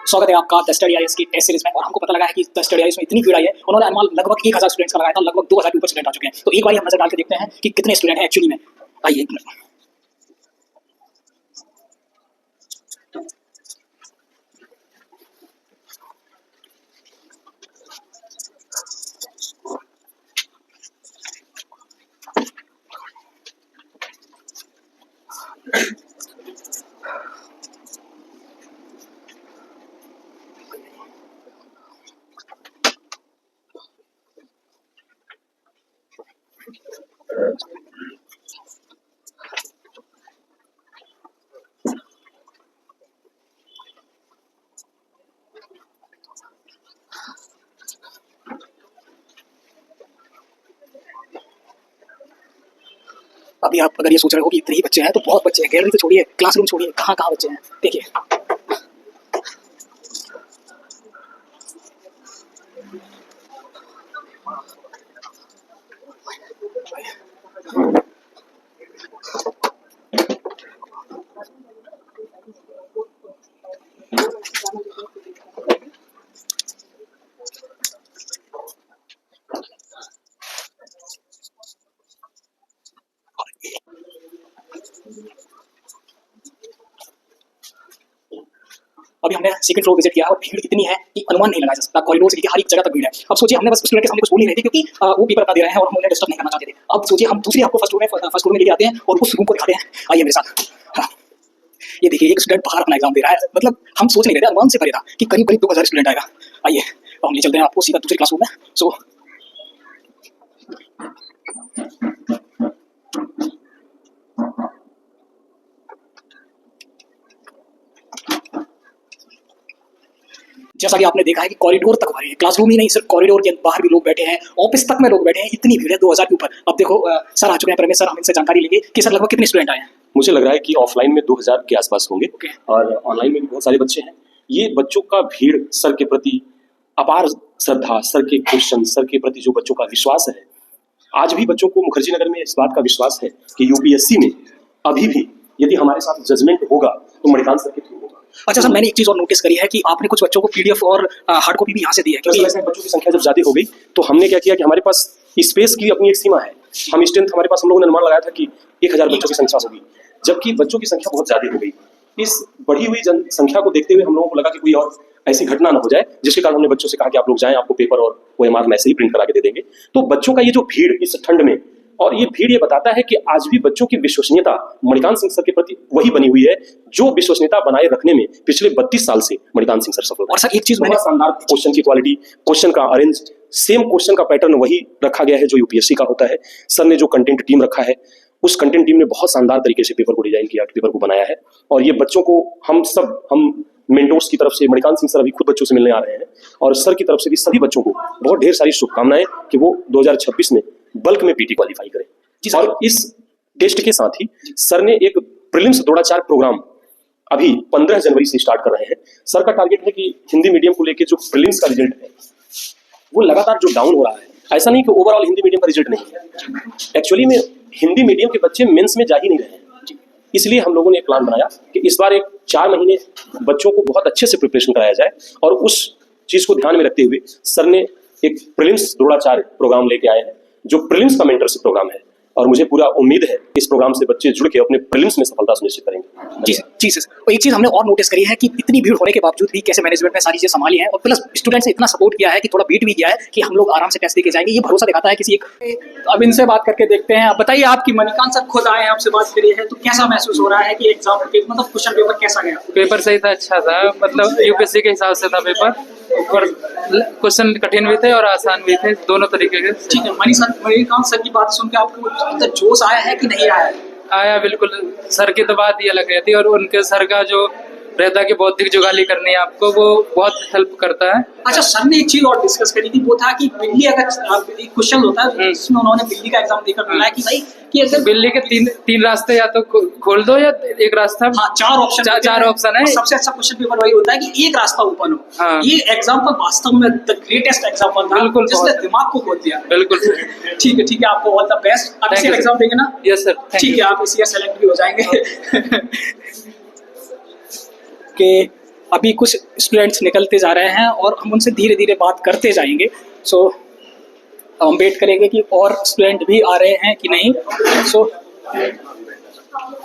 स्वागत है आपका द स्टडी आईएएस की टेस्ट सीरीज में। और हमको पता लगा है कि द स्टडी आईएएस में इतनी भीड़ आई है, उन्होंने अनुमान लगभग 1000 स्टूडेंट्स का लगाया था, लगभग 2000 के ऊपर स्टूडेंट आ चुके हैं। तो एक बार हम नजर डाल के देखते हैं कि कितने स्टूडेंट हैं एक्चुअली में। आइए एक मिनट। अभी आप अगर ये सोच रहे हो कि इतने ही बच्चे हैं, तो बहुत बच्चे हैं। गैलरी तो छोड़िए, क्लासरूम छोड़िए, कहाँ कहाँ बच्चे हैं देखिए। अभी हमने सेकंड फ्लोर विजिट किया और भीड़ इतनी है कि अनुमान नहीं लगाया जा सकता। कॉरिडोर से लेकर हर एक जगह तक भीड़ है। अब सोचिए, हमने बस स्टूडेंट के सामने कुछ बोल नहीं रहे थे क्योंकि वो पेपर अपना दे रहे हैं और हम उन्हें डिस्टर्ब नहीं करना चाहते थे। अब सोचिए, हम दूसरी आपको फर्स्ट फ्लोर में लेके आते हैं और उस रूम को दिखाते हैं। आइए मेरे साथ। हाँ, ये देखिए, एक स्टूडेंट बाहर अपना एग्जाम दे रहा है। मतलब हम सोच नहीं रहे थे, अनुमान से परे था कि करीब करीब 2000 स्टूडेंट आएगा। आइए अब हम ले चलते हैं आपको सीधा दूसरे क्लासरूम में। सो जैसा कि आपने देखा है कि कॉरिडोर तक भरे हैं, क्लासरूम ही नहीं सिर्फ कॉरिडोर के बाहर भी लोग बैठे हैं, ऑफिस तक में लोग बैठे हैं। इतनी भीड़ है 2000 के ऊपर। अब देखो सर आ चुके हैं, परमेश सर, हम इनसे जानकारी लेंगे कि सर लगभग कितने स्टूडेंट आए हैं। मुझे लग रहा है कि ऑफलाइन में 2000 के आसपास होंगे और ऑनलाइन में भी बहुत सारे बच्चे हैं। ये बच्चों का भीड़ सर के प्रति अपार श्रद्धा, सर के क्वेश्चन, सर के प्रति जो बच्चों का विश्वास है। आज भी बच्चों को मुखर्जी नगर में इस बात का विश्वास है कि यूपीएससी में अभी भी यदि हमारे साथ जजमेंट होगा तो मणिकांत सर के थ्रू होगा। अच्छा सर, मैंने एक चीज और नोटिस करी है कि आपने कुछ बच्चों को पीडीएफ और हार्ड कॉपी भी यहाँ से दी है, क्योंकि बच्चों की संख्या जब ज्यादा हो गई तो हमने क्या किया कि हमारे पास स्पेस की अपनी एक सीमा है। हम स्ट्रेंथ हमारे पास, हम लोगों ने अनुमान लगाया था कि 1000 बच्चों की संख्या होगी, जबकि बच्चों की संख्या बहुत ज्यादा हो गई। इस बढ़ी हुई जनसंख्या को देखते हुए हम लोगों को लगा कि कोई और ऐसी घटना ना हो जाए, जिसके कारण हमने बच्चों से कहा कि आप लोग जाएं, आपको पेपर और OMR हम ऐसे ही प्रिंट करा के दे देंगे। तो बच्चों का ये जो भीड़ इस ठंड में, और ये भीड़ ये बताता है कि आज भी बच्चों की विश्वसनीयता मणिकांत सिंह सर के प्रति वही बनी हुई है जो विश्वसनीयता बनाए रखने में पिछले 32 साल से मणिकांत सिंह सर सफल। और सर एक चीज मैंने शानदार क्वेश्चन की क्वालिटी, क्वेश्चन का अरेंज, सेम क्वेश्चन का पैटर्न वही रखा गया है जो यूपीएससी का होता है। सर ने जो कंटेंट टीम रखा है, उस कंटेंट टीम ने बहुत शानदार तरीके से पेपर को डिजाइन किया, पेपर को बनाया है। और ये बच्चों को हम मेंटोर्स की तरफ से, मणिकांत सिंह सर अभी खुद बच्चों से मिलने आ रहे हैं और सर की तरफ से भी सभी बच्चों को बहुत ढेर सारी शुभकामनाएं कि वो 2026 में बल्क में पीटी क्वालिफाई करें। और इस टेस्ट के साथ ही सर ने एक प्रीलिम्स द्रोणाचार्य प्रोग्राम अभी 15 जनवरी से स्टार्ट कर रहे हैं। सर का टारगेट है कि हिंदी मीडियम को लेकर जो प्रीलिम्स का रिजल्ट है वो लगातार जो डाउन हो रहा है, ऐसा नहीं कि ओवरऑल हिंदी मीडियम का रिजल्ट नहीं है, एक्चुअली में हिंदी मीडियम के बच्चे मेंस में जा ही नहीं रहे हैं। इसलिए हम लोगों ने एक प्लान बनाया कि इस बार एक 4 महीने बच्चों को बहुत अच्छे से प्रिपरेशन कराया जाए, और उस चीज को ध्यान में रखते हुए सर ने एक प्रीलिम्स द्रोणाचार्य प्रोग्राम लेके आए हैं जो प्रीलिम्स का मेंटरशिप प्रोग्राम है। और मुझे पूरा उम्मीद है इस प्रोग्राम से बच्चे जुड़ के अपने प्रीलिम्स में सफलता सुनिश्चित करेंगे। जी सर। और एक चीज हमने और नोटिस करी है कि इतनी भीड़ होने के बावजूद भी कैसे मैनेजमेंट ने सारी चीजें संभाली है, और प्लस स्टूडेंट्स ने इतना सपोर्ट किया है कि थोड़ा बीट भी किया है कि हम लोग आराम से टेस्ट देके जाएंगे। ये भरोसा दिखाता है किसी एक। अब इनसे बात करके देखते हैं। आप बताइए, आपकी मणिकांत सर खुद आए हैं, आपसे बात करी है, तो कैसा महसूस हो रहा है कि एग्जाम मतलब क्वेश्चन पेपर कैसा गया? पेपर सही था, अच्छा था, मतलब यूपीएससी के हिसाब से था पेपर, और क्वेश्चन कठिन भी थे और आसान भी थे, दोनों तरीके के। ठीक है, मणिकांत सर की बात सुन के आपको जोश आया है कि नहीं आया? आया बिल्कुल। सर की तो बात ही अलग रहती है, और उनके सर का जो रहता है कि बौद्धिक जुगाली करनी है आपको, वो बहुत हेल्प करता है। अच्छा, सर ने एक चीज और डिस्कस करी थी, वो था कि बिल्ली अगर क्वेश्चन होता है जिसमें उन्होंने बिल्ली का एग्जाम देकर बोला कि भाई कि अगर बिल्ली के तीन रास्ते, या तो खोल दो या एक रास्ता। हाँ, चार ऑप्शन है। सबसे अच्छा क्वेश्चन पेपर वही होता है कि एक रास्ता ओपन हो। हाँ। ये एग्जाम्पल वास्तव में द ग्रेटेस्ट एग्जाम्पल था, बिल्कुल, जिसने दिमाग को खोल दिया। बिल्कुल ठीक है, आपको ऑल द बेस्ट। आप इसी एग्जाम देंगे ना? Yes sir. ठीक है, आप इसी सेलेक्ट भी हो जाएंगे। कि अभी कुछ स्टूडेंट्स निकलते जा रहे हैं और हम उनसे धीरे धीरे बात करते जाएंगे। सो हम वेट करेंगे कि और स्टूडेंट भी आ रहे हैं कि नहीं। सो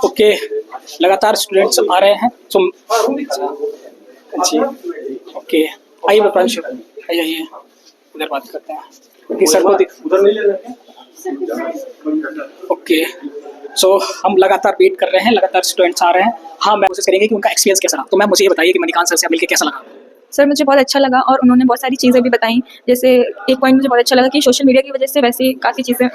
ओके, लगातार स्टूडेंट्स आ रहे हैं। सो जी ओके, आइए प्रांशु, आइए उधर बात करते हैं कि सर को उधर नहीं ले रहे। ओके, सो हम लगातार वेट कर रहे हैं, लगातार स्टूडेंट्स आ रहे हैं। हाँ, मैं कोशिश करेंगे कि उनका एक्सपीरियंस कैसा रहा। तो मैम मुझे ये बताइए कि मणिकांत सर से मिलकर कैसा लगा? सर मुझे बहुत अच्छा लगा और उन्होंने बहुत सारी चीज़ें भी बताई। जैसे एक पॉइंट मुझे बहुत अच्छा लगा कि सोशल मीडिया की वजह से वैसे काफ़ी चीज़ें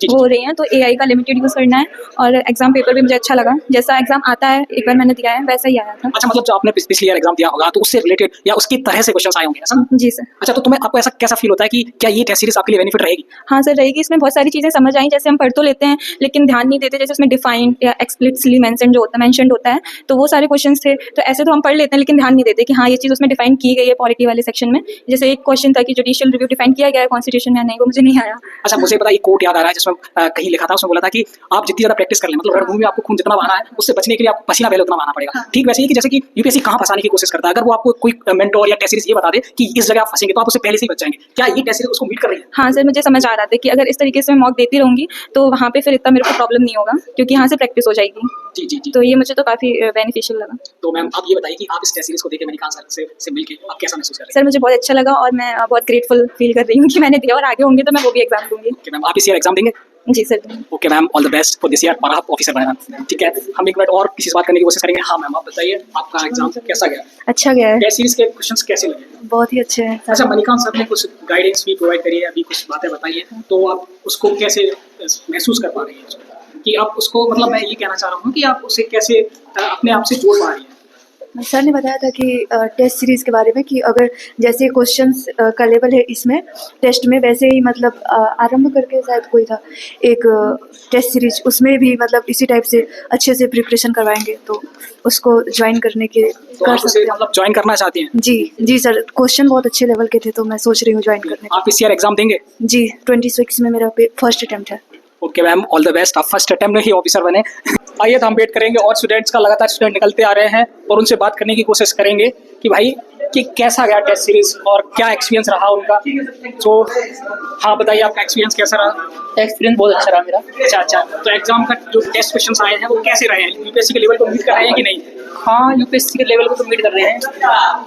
वो हो रही हैं, तो एआई का लिमिटेड यूज़ करना है। और एग्जाम पेपर भी मुझे अच्छा लगा, जैसा एग्जाम आता है एक बार मैंने दिया है वैसा ही आया था। अच्छा, मतलब जो आपने पिछली ईयर एग्जाम दिया होगा तो उससे रिलेटेड या उसकी तरह से क्वेश्चंस आए होंगे ऐसा? जी सर। अच्छा, तो तुम्हें आपको ऐसा कैसा फील होता है कि क्या ये टेस्ट सीरीज आपके लिए बेनिफिट रहेगी? हाँ सर रहेगी, इसमें बहुत सारी चीज़ें समझ आई। जैसे हम पढ़ तो लेते हैं लेकिन ध्यान नहीं देते, जैसे उसमें डिफाइंड या एक्सप्लिसिटली मेंशन्ड होता है, तो वो सारे क्वेश्चन थे। तो ऐसे तो हम पढ़ लेते हैं लेकिन ध्यान नहीं देते कि हाँ ये चीज़ उसमें डिफाइन की गई है पॉलिटी वाले सेक्शन में। जैसे एक क्वेश्चन था कि जुडिशियल रिव्यू डिफाइन किया गया है कॉन्स्टिट्यूशन में, नहीं वो मुझे नहीं आया। अच्छा, मुझे पता, एक कोट याद आ रहा है जिसमें कहीं लिखा था, उसमें बोला था कि आप जितनी ज्यादा प्रैक्टिस कर लें, मतलब रणभूमि में आपको खून जितना बहाना है उससे बचने के लिए आपको पसीना पहले उतना बहाना पड़ेगा। ठीक वैसे ही कि जैसे कि यूपीएससी कहाँ फंसाने की कोशिश करता है, अगर वो आपको कोई मेंटोर या टेस्ट सीरीज ये बता दे कि इस जगह आप फंसेंगे तो आप उससे पहले से ही बच जाएंगे। क्या ये टेस्ट सीरीज उसको मीट कर रही है? हाँ सर, मुझे समझ आ रहा था कि अगर इस तरीके से मैं मॉक देती रहूँगी तो वहाँ पे फिर इतना मेरे को प्रॉब्लम नहीं होगा क्योंकि यहाँ से प्रैक्टिस हो जाएगी। जी जी जी। तो ये मुझे तो काफ़ी बेनिफिशियल लगा। तो मैम आप ये बताइए कि आप इस टेस्ट सीरीज को देख के मणिकांत सर से मिलके आप कैसा महसूस कर रहे हैं? सर मुझे बहुत अच्छा लगा और मैं बहुत ग्रेटफुल फील कर रही हूँ कि मैंने दिया, और आगे होंगे तो मैं वो भी एग्जाम दूंगी। ओके मैम, आप इस ईयर एग्जाम देंगे? जी sir. Okay ma'am, all the best for this year और आप ऑफिसर बने मैम। ठीक है, हम एक मिनट और किसी से बात करने की कोशिश करेंगे। हाँ मैम, आप बताइए आपका एग्जाम कैसा गया? अच्छा गया है, टेस्ट सीरीज के क्वेश्चंस कैसे लगे? बहुत ही अच्छे हैं। अच्छा, मणिकांत सर ने कुछ गाइडेंस भी प्रोवाइड करी है, अभी कुछ बातें बताई है, तो आप उसको कैसे महसूस कर पा रही हैं कि आप उसको, मतलब मैं ये कहना चाह रहा हूँ कि आप उसे कैसे अपने आप से जोड़ पा रही हैं? सर ने बताया था कि टेस्ट सीरीज़ के बारे में कि अगर जैसे क्वेश्चंस का लेवल है इसमें टेस्ट में, वैसे ही मतलब आरंभ करके शायद कोई था एक टेस्ट सीरीज, उसमें भी मतलब इसी टाइप से अच्छे से प्रिपरेशन करवाएंगे, तो उसको ज्वाइन करने के तो आप उसे मतलब ज्वाइन करना चाहती हैं? जी सर, क्वेश्चन बहुत अच्छे लेवल के थे तो मैं सोच रही हूँ ज्वाइन करने आप इस ईयर एग्जाम देंगे? जी 26 में मेरा फर्स्ट अटेम्प्ट है। Okay ma'am, all the best, आप फर्स्ट अटेम्प्ट में ही ऑफिसर बने। आइए तो हम वेट करेंगे और स्टूडेंट्स का, लगातार स्टूडेंट निकलते आ रहे हैं और उनसे बात करने की कोशिश करेंगे कि भाई कि कैसा गया टेस्ट सीरीज और क्या एक्सपीरियंस रहा उनका। तो हाँ बताइए, आपका एक्सपीरियंस कैसा रहा? एक्सपीरियंस बहुत अच्छा रहा मेरा। अच्छा, तो एग्जाम का जो टेस्ट क्वेश्चंस आए हैं वो कैसे रहे हैं? यूपीएससी के लेवल को मीट कर रहे हैं कि नहीं? हाँ, यूपीएससी के लेवल को तो मीट कर रहे हैं।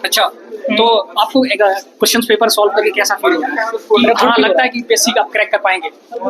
अच्छा, तो आपको क्वेश्चन पेपर सॉल्व करके कैसा फील हो रहा है? हाँ, लगता है कि यूपीएससी का आप क्रैक कर पाएंगे?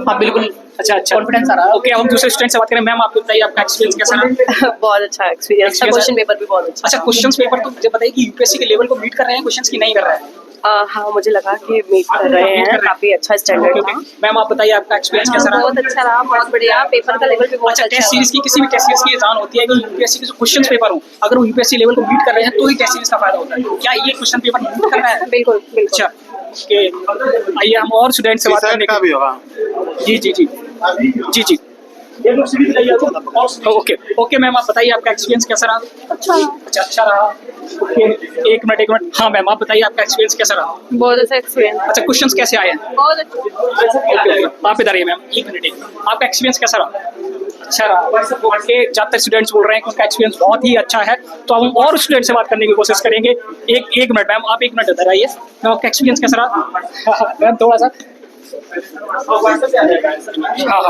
हाँ बिल्कुल। अच्छा, कॉन्फिडेंस आ रहा है। ओके, हम दूसरे स्टूडेंट से बात करें। मैम आप बताइए आपका एक्सपीरियंस कैसा रहा? बहुत अच्छा एक्सपीरियंस था, क्वेश्चन पेपर भी बहुत अच्छा। अच्छा, क्वेश्चन पेपर तो मुझे बताइए कि यूपीएससी के लेवल को मीट कर रहे हैं क्वेश्चंस की नहीं कर रहे हैं? हाँ, मुझे लगा कि मीट कर रहे हैं, काफी अच्छा स्टैंडर्ड था। मैम आप बताइए आपका एक्सपीरियंस कैसा रहा? बहुत अच्छा रहा, बहुत बढ़िया, पेपर का लेवल भी बहुत अच्छा, अच्छा टेस्ट सीरीज की, किसी भी टेस्ट सीरीज की ये जान होती है कि यूपीएससी के जो क्वेश्चन पेपर हो, अगर वो यूपीएससी लेवल को मीट कर रहे हैं तो ही टेस्ट सीरीज का फायदा होता है। क्या ये क्वेश्चन पेपर मीट कर रहा है? बिल्कुल बिल्कुल। अच्छा, आइए हम और स्टूडेंट से बात करने का भी होगा। जी जी जी जी जी। ओके मैम, आप बताइए आपका एक्सपीरियंस कैसा रहा? अच्छा रहा। ओके, एक मिनट। हाँ मैम, आप बताइए आपका एक्सपीरियंस कैसा रहा? बहुत अच्छा एक्सपीरियंस। अच्छा, क्वेश्चंस कैसे आए हैं? बहुत अच्छा। आप इधर आइए मैम, एक मिनट। आपका एक्सपीरियंस कैसा रहा? अच्छा रहा। ओके, ज़्यादातर स्टूडेंट्स बोल रहे हैं कि उनका एक्सपीरियंस बहुत ही अच्छा है, तो हम और स्टूडेंट से बात करने की कोशिश करेंगे। एक मिनट मैम, आप एक मिनट इधर आइए। मैम आपका एक्सपीरियंस कैसा रहा? मैम थोड़ा सा, हाँ।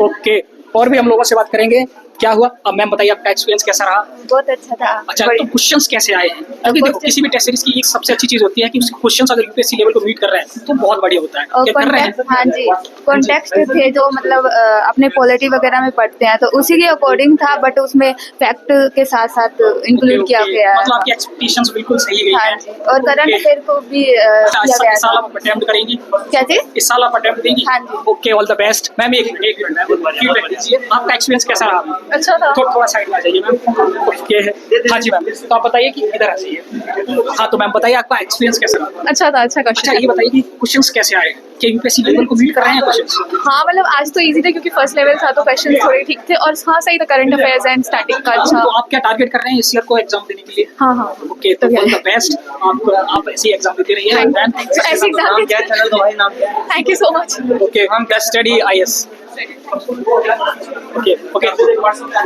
ओके, और भी हम लोगों से बात करेंगे। क्या हुआ? अब मैम बताइए आपका एक्सपीरियंस कैसा रहा? बहुत अच्छा था। अच्छा, तो क्वेश्चंस कैसे आए हैं? क्योंकि देखो, किसी भी टेस्ट सीरीज की एक सबसे अच्छी चीज होती है कि उसके क्वेश्चंस अगर यूपीएससी लेवल को मीट कर रहे हैं तो बहुत बढ़िया होता है। और क्या कर रहे हैं? हाँ जी, कॉन्टेक्स्ट थे जो मतलब अपने पॉलिटी वगैरह में पढ़ते हैं तो उसी के अकॉर्डिंग था, बट उसमें फैक्ट के साथ साथ इंक्लूड किया गया है। मतलब आपकी एक्सपेक्टेशंस बिल्कुल सही गई हाँ हैं। जी, और करंट अफेयर को भी किया गया इस साल था। आप अटेम्प्ट करेंगी? क्या चीज? इस साल आप अटेम्प्ट देंगी? हाँ जी। Okay, all the best ma'am. एक मिनट फीडबैक दीजिए, आपका एक्सपीरियंस कैसा रहा? अच्छा था। थोड़ा साइड में आ जाइए मैम। ओके, हाँ जी मैम, तो आप बताइए कि इधर आ जाइए। हाँ, तो मैम बताइए आपका एक्सपीरियंस कैसा रहा? अच्छा था, अच्छा अच्छा, क्वेश्चन। ये बताइए कि क्वेश्चंस कैसे आए? क्या यूपीएससी लेवल को मीट कर रहे हैं क्वेश्चंस? हाँ मतलब आज तो इजी था क्योंकि फर्स्ट लेवल था तो क्वेश्चन थोड़े ठीक थे, और हाँ सही था, करंट अफेयर्स एंड स्टैटिक का अच्छा। तो आप क्या टारगेट कर रहे हैं इस ईयर को एग्जाम देने के लिए? हाँ। ओके, तो ऑल द बेस्ट। आप ऐसे ही एग्जाम देते रहिए। ऐसे एग्जाम क्या चैनल का भाई नाम क्या है? Thank you so much. Okay, हम द स्टडी आईएएस।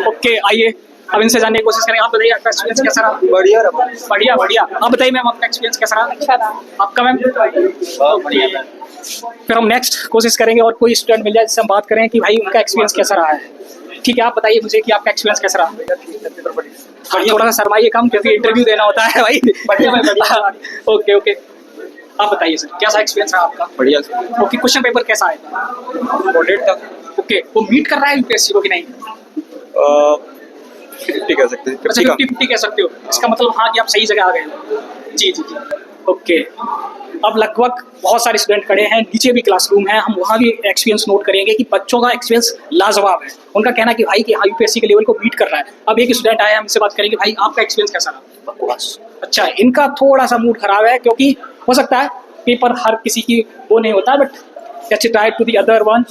ओके, आइए अब इनसे जानने की कोशिश करेंगे। आप बताइए आपका एक्सपीरियंस कैसा रहा? बढ़िया रहा। बढ़िया बढ़िया। आप बताइए मैम आपका एक्सपीरियंस कैसा रहा? अच्छा रहा। आपका मैम? बढ़िया। फिर हम नेक्स्ट कोशिश करेंगे और कोई स्टूडेंट मिल जाए जिससे हम बात करें कि भाई उनका एक्सपीरियंस कैसा रहा है। ठीक है, आप बताइए मुझे कि आपका एक्सपीरियंस कैसा रहा? हाँ, थोड़ा सा शर्माइए कम क्योंकि इंटरव्यू देना होता है भाई। बढ़िया भाई बढ़िया। ओके ओके, आप बताइए सर कैसा एक्सपीरियंस रहा आपका? बढ़िया। ओके, क्वेश्चन पेपर कैसा आया? मॉडरेट था। ओके, वो मीट कर रहा है यूपीएससी को कि नहीं? 50 कह सकते हैं। अच्छा 50-50 कह सकते हो, इसका मतलब हाँ कि आप सही जगह आ गए हो। जी जी जी, ओके। अब लगभग बहुत सारे स्टूडेंट खड़े हैं, नीचे भी क्लासरूम है, हम वहाँ भी एक्सपीरियंस नोट करेंगे कि बच्चों का एक्सपीरियंस लाजवाब है। उनका कहना कि भाई कि हाँ यूपीएससी के लेवल को बीट कर रहा है। अब एक स्टूडेंट आया, हमसे बात करेंगे भाई आपका एक्सपीरियंस कैसा रहा? बकवास। अच्छा, इनका थोड़ा सा मूड खराब है क्योंकि हो सकता है पेपर हर किसी की वो नहीं होता, but let's try to the other one.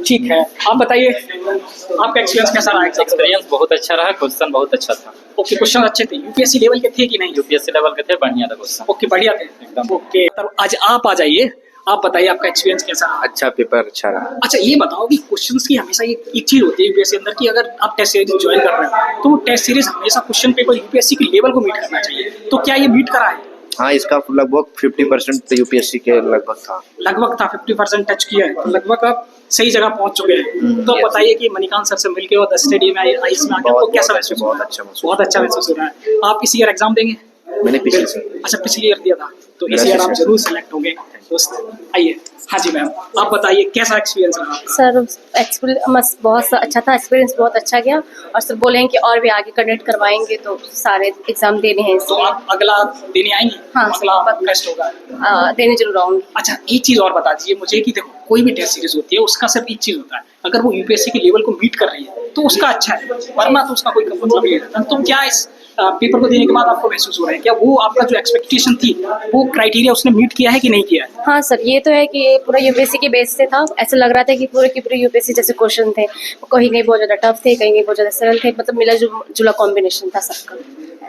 ठीक है, आप बताइए आपका एक्सपीरियंस कैसा रहा? एक्सपीरियंस बहुत अच्छा रहा, क्वेश्चन बहुत अच्छा था। ओके, क्वेश्चन अच्छे थे, यूपीएससी लेवल के थे कि नहीं? यूपीएससी लेवल के थे, बढ़िया था क्वेश्चन। ओके, बढ़िया थे एकदम। ओके, तब आज आप आ जाइए, आप बताइए आपका एक्सपीरियंस कैसा रहा? अच्छा पेपर अच्छा रहा। अच्छा ये बताओ कि क्वेश्चंस की हमेशा एक चीज होती है यूपीएससी अंदर कि अगर आप टेस्ट सीरीज ज्वाइन कर रहे हो तो वो टेस्ट सीरीज हमेशा क्वेश्चन पेपर यूपीएससी के लेवल को मीट करना चाहिए, तो क्या ये मीट करा है? हाँ, इसका लगभग 50% यूपीएससी के लगभग था। लगभग था, 50% टच किया है, तो लगभग आप सही जगह पहुंच चुके हैं। तो बताइए कि मणिकांत सर से मिलके और द स्टडी में आईएएस में आके आपको कैसा महसूस हो रहा है? बहुत अच्छा महसूस हो रहा है। आप इस ईयर एग्जाम देंगे? मैंने पिछले अच्छा पिछले ईयर दिया था, तो इस ईयर आप जरूर सेलेक्ट होंगे दोस्त। आइए, हाँ जी मैम, आप बताइए कैसा एक्सपीरियंस रहा? सर एक्सपीरियंस बहुत अच्छा था, एक्सपीरियंस बहुत अच्छा गया और सर बोले कि और भी आगे कंडक्ट करवाएंगे, तो सारे एग्जाम देने हैं। तो आप अगला देने आएंगे? हाँ, अगला टेस्ट होगा? देने जरूर आऊंगी। अच्छा, एक चीज और बता दीजिए मुझे कि देखो कोई भी टेस्ट सीरीज होती है उसका सिर्फ एक चीज होता है, अगर वो यूपीएससी के लेवल को मीट कर रही है तो उसका अच्छा है, वरना तो उसका कोई मतलब नहीं रहता। तो क्या इस पेपर को देने के बाद आपको महसूस हो रहा है, क्या वो आपका जो एक्सपेक्टेशन थी वो क्राइटेरिया उसने मीट किया है कि नहीं किया है? हाँ सर, ये तो है कि ये पूरा यूपीएससी के बेस से था। ऐसा लग रहा था कि पूरे के पूरे यूपीएससी जैसे क्वेश्चन थे, कहीं कहीं बहुत ज्यादा टफ थे, कहीं कहीं बहुत ज्यादा सरल थे, मतलब मिला जुला कॉम्बिनेशन था सबका।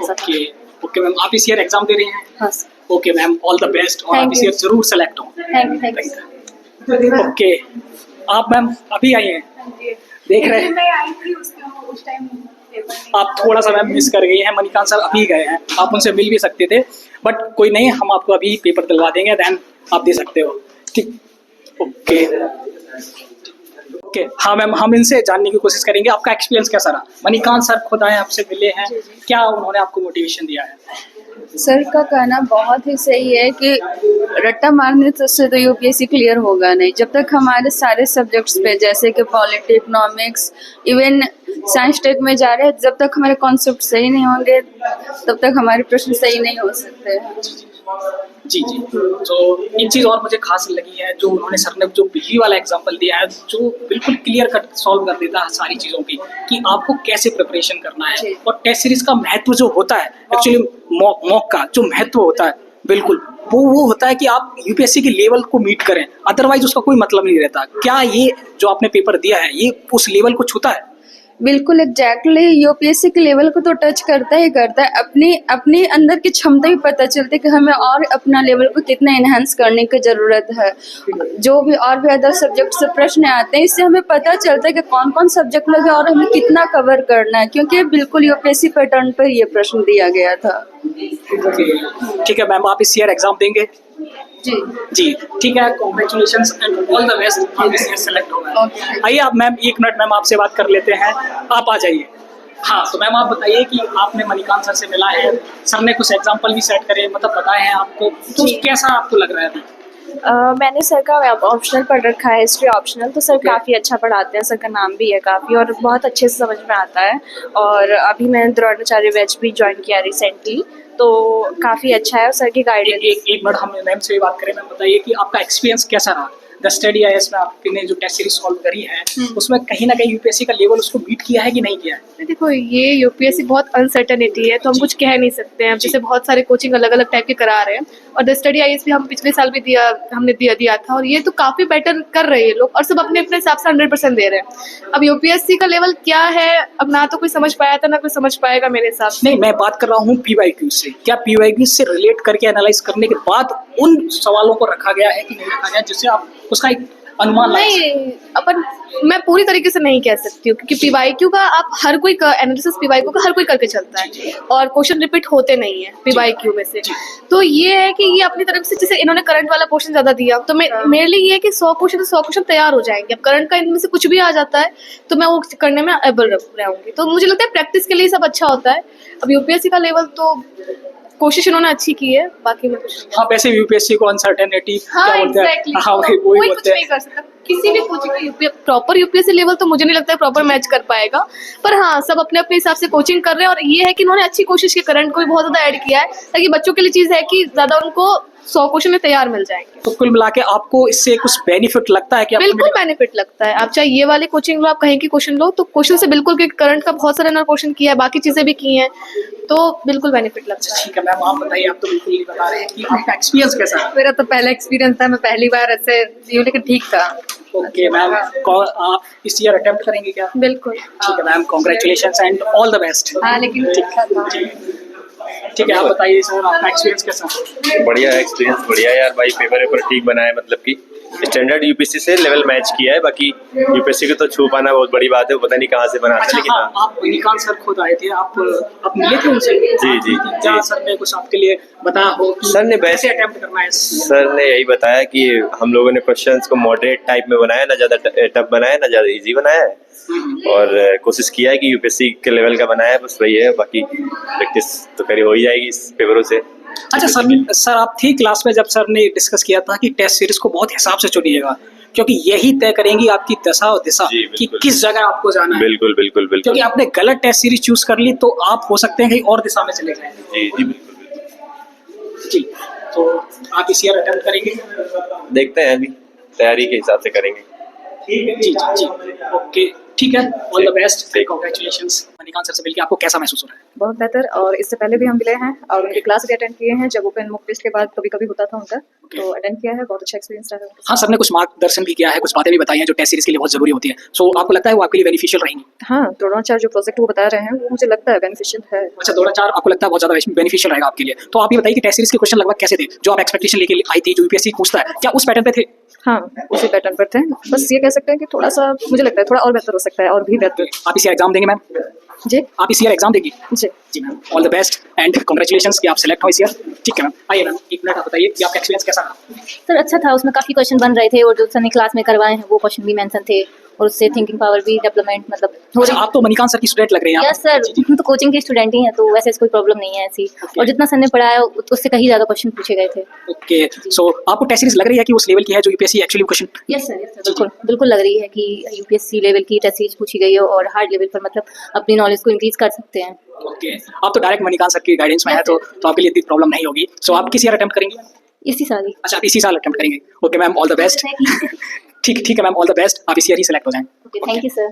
ओके ओके मैम, आप इस ईयर एग्जाम दे रहे हैं? हाँ sir. Okay ma'am, all the best, और आप इस ईयर जरूर सेलेक्ट हो। Thank you. ओके, आप मैम अभी आई हैं, देख रहे हैं मैं आई थी उस टाइम आप थोड़ा सा मैम मिस कर गई हैं, मणिकांत सर अभी गए हैं, आप उनसे मिल भी सकते थे, बट कोई नहीं, हम आपको अभी पेपर दिलवा देंगे, देन आप दे सकते हो। ठीक, ओके ओके। हाँ मैम, हम इनसे जानने की कोशिश करेंगे आपका एक्सपीरियंस कैसा रहा। मणिकांत सर खुद आए आपसे मिले हैं, क्या उन्होंने आपको मोटिवेशन दिया है? सर का कहना बहुत ही सही है कि रट्टा मारने से तो यूपीएससी क्लियर होगा नहीं। जब तक हमारे सारे सब्जेक्ट्स पे जैसे कि polity, economics, even science tech में जा रहे हैं, जब तक हमारे कॉन्सेप्ट सही नहीं होंगे तब तक हमारे प्रश्न सही नहीं हो सकते। जी जी, तो एक चीज़ और मुझे खास लगी है, जो उन्होंने सर ने जो बिजली वाला एग्जांपल दिया है, जो बिल्कुल क्लियर कट सॉल्व कर देता है सारी चीज़ों की कि आपको कैसे प्रिपरेशन करना है, और टेस्ट सीरीज का महत्व जो होता है, एक्चुअली मॉक का जो महत्व होता है, बिल्कुल वो होता है कि आप यूपीएससी के लेवल को मीट करें, अदरवाइज उसका कोई मतलब नहीं रहता। क्या ये जो आपने पेपर दिया है ये उस लेवल को छूता है? बिल्कुल एग्जैक्टली, यूपीएससी के लेवल को तो टच करता ही करता है। अपनी अंदर की क्षमता भी पता चलती है कि हमें और अपना लेवल को कितना एनहांस करने की ज़रूरत है। जो भी और भी अदर सब्जेक्ट से प्रश्न आते हैं, इससे हमें पता चलता है कि कौन कौन सब्जेक्ट लगे और हमें कितना कवर करना है, क्योंकि बिल्कुल यूपीएससी पैटर्न पर ये प्रश्न दिया गया था। ठीक है मैम, आप इस ईयर एग्जाम देंगे? जी जी, ठीक है, congratulations and all the best, आप इस ईयर सेलेक्ट होगा। आइए आप मैम, एक मिनट मैम आपसे बात कर लेते हैं, आप आ जाइए। हाँ, तो मैम आप बताइए कि आपने मणिकांत सर से मिला है, सर ने कुछ एग्जांपल भी सेट करे, मतलब बताए हैं आपको, तो कैसा आपको लग रहा है अभी? मैंने सर का ऑप्शनल पढ़ रखा है, हिस्ट्री ऑप्शनल, तो सर काफ़ी अच्छा पढ़ाते हैं, सर का नाम भी है काफ़ी, और बहुत अच्छे से समझ में आता है। और अभी मैंने द्रोणाचार्य बैच भी ज्वाइन किया रिसेंटली, तो काफ़ी अच्छा है सर की गाइडेंस। एक मिनट हम मैम से भी बात करें, मैम बताइए कि आपका एक्सपीरियंस कैसा रहा? द स्टडी आईएएस में आपने जो टेस्ट सीरीज सॉल्व करी है, उसमें कहीं ना कहीं यूपीएससी का लेवल उसको बीट किया है कि नहीं किया है? देखो, ये यूपीएससी बहुत अनसर्टेनिटी है, तो हम कुछ कह नहीं सकते हैं। जैसे बहुत सारे कोचिंग अलग अलग टाइप के करा रहे हैं, और द स्टडी आईएएस भी हम पिछले साल भी हमने दिया था, और ये तो काफ़ी बेटर कर रहे हैं लोग, और सब अपने अपने हिसाब से 100% दे रहे हैं। अब यूपीएससी का लेवल क्या है, अब ना तो कोई समझ पाया था, ना कोई समझ पाएगा मेरे हिसाब से। नहीं, मैं बात कर रहा हूँ पीवाईक्यू से। क्या पीवाईक्यू से रिलेट करके एनालाइज करने के बाद उन सवालों को रखा गया है कि नहीं रखा गया, जिससे आप उसका एक अनुमान लगाएं? नहीं, अपन मैं पूरी तरीके से नहीं कह सकती हूँ क्योंकि पीवाईक्यू का आप हर कोई एनालिसिस पीवाईक्यू का हर कोई करके चलता है और क्वेश्चन रिपीट होते नहीं है पीवाईक्यू में से। तो ये है कि ये अपनी तरफ से जैसे इन्होंने करंट वाला क्वेश्चन ज्यादा दिया तो मेरे लिए ये है कि 100 क्वेश्चन तैयार हो जाएंगे। अब करंट का इनमें से कुछ भी आ जाता है तो मैं वो करने में एबल रहूंगी। तो मुझे लगता है प्रैक्टिस के लिए सब अच्छा होता है। अब यूपीएससी का लेवल तो कोशिश इन्होंने अच्छी की है, बाकी में कुछ नहीं। हाँ, वैसे यूपीएससी को अनसर्टेनिटी हाँ, क्या बोलते हैं? exactly. हाँ, वही कोई कुछ बोलते हैं। नहीं कर सकता। किसी भी कोचिंग का प्रॉपर यूपीएससी लेवल तो मुझे नहीं लगता है प्रॉपर मैच कर पाएगा। पर हाँ, सब अपने अपने हिसाब से कोचिंग कर रहे हैं और ये है कि इन्होंने अच्छी कोशिश की, करंट को भी बहुत ज्यादा ऐड किया है ताकि बच्चों के लिए चीज है कि ज्यादा उनको 100 क्वेश्चन में तैयार मिल जाएंगे। तो कुल मिला के आपको इससे कुछ बेनिफिट लगता है कि बिल्कुल बेनिफिट लगता है। आप चाहे ये वाले कोचिंग लो, आप कहीं की क्वेश्चन लो, तो क्वेश्चन से बिल्कुल, क्योंकि करंट का बहुत सारा क्वेश्चन किया है, बाकी चीजें भी की हैं, तो बिल्कुल बेनिफिट लगता है। ठीक है मैम, आप बताइए, आप तो बिल्कुल नहीं बता रहे हैं कि आपका एक्सपीरियंस कैसा है? मेरा तो पहला एक्सपीरियंस था, मैं पहली बार ऐसे दी लेकिन ठीक था। ओके मैम, आप इस ईयर अटेम्प्ट करेंगे क्या? बिल्कुल। ठीक है ma'am, congratulations and all the best. हाँ, लेकिन ठीक था। ठीक है, आप बताइए सर, आपका एक्सपीरियंस कैसा है? बढ़िया एक्सपीरियंस, बढ़िया यार भाई। पेपर ठीक बनाया, मतलब कि स्टैंडर्ड यूपीएससी से लेवल मैच किया है। बाकी यूपीएससी को तो छू पाना बहुत बड़ी बात है, वो पता नहीं कहाँ से बनाते हैं। लेकिन हाँ, आप मणिकांत सर खुद आए थे, आप मिले थे उनसे? जी। क्या सर ने कुछ आपके लिए बताया हो कि सर ने कैसे अटेम्प्ट करना है? सर ने यही बताया कि हम लोगों ने क्वेश्चंस को मॉडरेट टाइप में बनाया, ना ज्यादा टफ बनाया ना ज्यादा इजी बनाया है, और कोशिश किया है कि यूपीएससी के लेवल का बनाया है। बस वही है, बाकी प्रैक्टिस तो करी हो ही जाएगी इस पेपरों से। अच्छा सर आप थी क्लास में जब सर ने डिस्कस किया था कि टेस्ट सीरीज को बहुत हिसाब से चुनिएगा क्योंकि यही तय करेंगी आपकी दशा और दिशा कि किस जगह आपको जाना है। बिल्कुल। क्योंकि आपने गलत टेस्ट सीरीज चूज कर ली तो आप हो सकते हैं कहीं और दिशा में चले जाएं। जी बिल्कुल। जी, तो आप इस ईयर अटेम्प्ट करेंगे? देखते हैं, अभी तैयारी के हिसाब से करेंगे। जी, ओके, ठीक है, all the best, congratulations. Manikant sir से मिलकर आपको कैसा महसूस हो रहा है? बहुत बेहतर, और इससे पहले भी हम मिले हैं और उनकी क्लास भी अटेंड किए हैं जब ओपन मॉक टेस्ट के बाद कभी होता था उनका, तो अटेंड किया है। बहुत अच्छा एक्सपीरियंस रहा है। हाँ, सर ने कुछ मार्गदर्शन भी किया है, कुछ बातें भी बताई हैं जो टेस्ट सीरीज के लिए बहुत जरूरी होती है। सो आपको लगता है वो आपके लिए बेनिफिशियल रहेंगी? हाँ, द्रोणाचार्य जो प्रोजेक्ट वो बता रहे हैं वो मुझे लगता है बेनिफिशियल है। अच्छा, द्रोणाचार्य आपको लगता है बहुत ज्यादा बेनिफिशियल रहेगा आपके लिए। तो आप ये बताइए कि टेस्ट सीरीज के क्वेश्चन लगभग कैसे थे जो आप एक्सपेक्टेशन लेके आई थी, जो यूपीएससी पूछता है, क्या उस पैटर्न पे थे? हाँ, उसी पैटर्न पर थे। बस ये कह सकते हैं कि थोड़ा सा मुझे लगता है थोड़ा और बेहतर हो सकता है, और भी बेहतर। आप इस ईयर एग्जाम देंगे मैम? जी, आप इस ईयर एग्जाम देंगी? जी ma'am, all the best and congratulations कि आप सेलेक्ट हो इस ईयर। ठीक है मैम, आइए मैम, एक मिनट आप बताइए कि आपका एक्सपीरियंस कैसा रहा? सर अच्छा था, उसमें काफ़ी क्वेश्चन बन रहे थे और जो सर ने क्लास में करवाए हैं वो क्वेश्चन भी मेंशन थे और उससे थिंकिंग पावर भी डेवलपमेंट मतलब हो अच्छा, रही। आप तो मणिकांत सर की स्टूडेंट लग रही हैं। यस सर, हम तो कोचिंग के स्टूडेंट ही हैं, तो वैसे कोई प्रॉब्लम नहीं है ऐसी। और जितना सर ने पढ़ाया उससे कहीं ज़्यादा क्वेश्चन पूछे गए थे। ओके, सो आपको टेस्ट सीरीज लग रही है कि उस लेवल की है जो UPSC actually question? Yes sir, बिल्कुल लग रही है कि यूपीएससी लेवल की टेस्ट सीरीज पूछी गई है और हार्ड लेवल पर मतलब अपनी नॉलेज को इंक्रीज कर सकते हैं। ओके, आप तो डायरेक्ट मणिकांत सर की गाइडेंस में है तो आपके लिए इतनी प्रॉब्लम नहीं होगी। सो आप किस ईयर अटेम्प्ट करेंगे? इसी साल ही। अच्छा, आप इसी साल अटेम्प्ट करेंगे। Okay ma'am, all the best. ठीक है मैम, ऑल द बेस्ट, आप इस ईयर ही सेलेक्ट हो जाएं। Okay, thank you sir.